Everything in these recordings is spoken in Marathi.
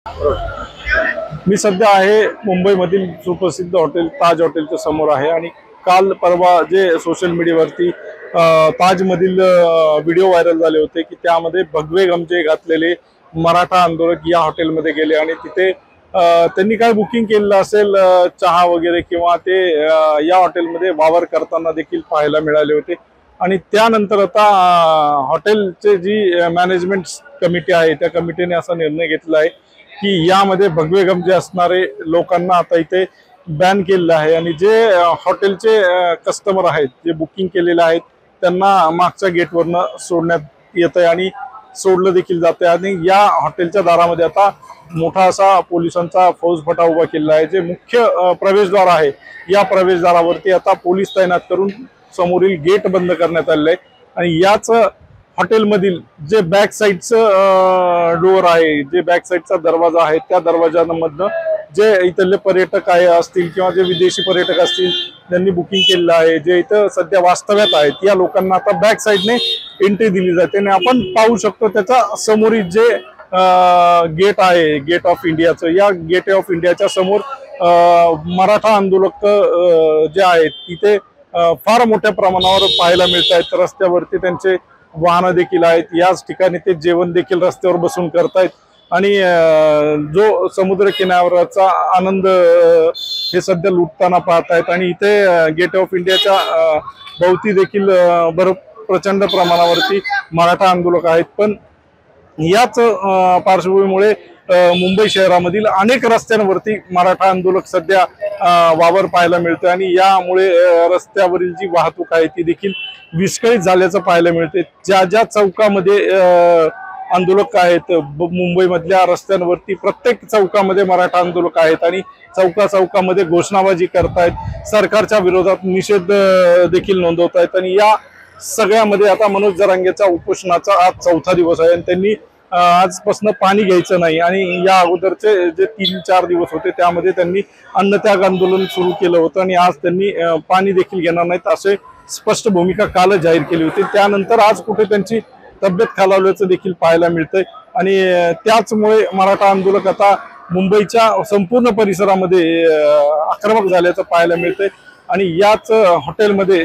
मी सध्या आहे मुंबईमधील सुप्रसिद्ध हॉटेल ताज हॉटेलच्या समोर आहे आणि काल परवा जे सोशल मीडियावरती ताजमधील व्हिडिओ व्हायरल झाले होते की त्यामध्ये भगवे गमजे घातलेले मराठा आंदोलक या हॉटेलमध्ये गेले आणि तिथे त्यांनी काय बुकिंग केलेलं असेल चहा वगैरे किंवा ते या हॉटेलमध्ये वावर करताना देखील पाहायला मिळाले होते। आणि त्यानंतर आता हॉटेलचे जी मॅनेजमेंट कमिटी आहे त्या कमिटीने असा निर्णय घेतला आहे की यामध्ये भगवे गमजे असणारे लोकांना आता इथे बॅन केलेलं आहे आणि जे हॉटेलचे कस्टमर आहेत जे बुकिंग केलेले आहेत त्यांना मागच्या गेटवरनं सोडण्यात येतंय आणि सोडलं देखील जाते। आणि या हॉटेलच्या दारामध्ये आता मोठा असा पोलिसांचा फौजफाटा उभा केलेला आहे। जे मुख्य प्रवेशद्वार आहे या प्रवेशद्वारावरती आता पोलीस तैनात करून समोरील गेट बंद करण्यात आलेलं आहे आणि याच हॉटेलमधील जे बॅक साईडचं डोअर आहे जे बॅक साईडचा दरवाजा आहे त्या दरवाजामधनं जे इथले पर्यटक आहे असतील किंवा जे विदेशी पर्यटक असतील ज्यांनी बुकिंग केलेलं आहे जे इथं सध्या वास्तव्यात आहेत या लोकांना आता बॅक साईडने एंट्री दिली जाते आणि आपण पाहू शकतो त्याच्या समोरील जे गेट आहे गेट ऑफ इंडियाचं या गेट ऑफ इंडियाच्या समोर मराठा आंदोलक जे आहेत तिथे फार मोठ्या प्रमाणावर पाहायला मिळत आहेत। रस्त्यावरती त्यांचे वाहनं देखील आहेत याच ठिकाणी ते जेवण देखील रस्त्यावर बसून करतायत आणि जो समुद्र किनाऱ्याचा आनंद हे सध्या लुटताना पाहतायत। आणि इथे गेट ऑफ इंडियाच्या भोवती देखील प्रचंड प्रमाणावरती मराठा आंदोलक आहेत। पण याच पार्श्वभूमीमुळे मुंबई शहरामधील अनेक रस्त्यांवरती मराठा आंदोलक सध्या वावर पाहायला मिळते आणि यामुळे रस्त्यावरील जी वाहतूक आहे ती देखील विस्कळीत झाल्याचं पाहायला मिळते। ज्या ज्या चौकामध्ये आंदोलक आहेत मुंबईमधल्या रस्त्यांवरती प्रत्येक चौकामध्ये मराठा आंदोलक आहेत आणि चौकामध्ये घोषणाबाजी करतायत सरकारच्या विरोधात निषेध देखील नोंदवतायत। आणि या सगळ्यामध्ये आता मनोज जरांगेचा उपोषणाचा आज चौथा दिवस आहे आणि त्यांनी आजपासून पाणी घ्यायचं नाही आणि या अगोदरचे जे 3-4 दिवस होते त्यामध्ये त्यांनी अन्नत्याग आंदोलन सुरू केलं होतं आणि आज त्यांनी पाणी देखील घेणार नाहीत असे स्पष्ट भूमिका काल जाहीर केली होती। त्यानंतर आज कुठे त्यांची तब्येत खालावल्याचं देखील पाहायला मिळतंय आणि त्याचमुळे मराठा आंदोलक आता मुंबईच्या संपूर्ण परिसरामध्ये आक्रमक झाल्याचं पाहायला मिळतंय आणि याच हॉटेलमध्ये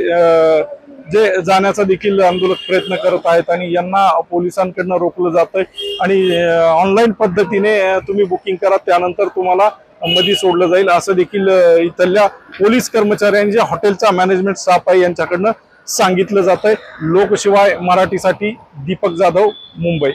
जे जाण्याचा देखील आंदोलक प्रयत्न करत आहेत आणि यांना पोलिसांकडून रोखलं जातंय आणि ऑनलाईन पद्धतीने तुम्ही बुकिंग करा त्यानंतर तुम्हाला मध्ये सोडलं जाईल असं देखील इथल्या पोलीस कर्मचाऱ्यांनी जे हॉटेलचा मॅनेजमेंट स्टाफ आहे यांच्याकडनं सांगितलं जातंय। लोकशिवाय मराठीसाठी दीपक जाधव, मुंबई।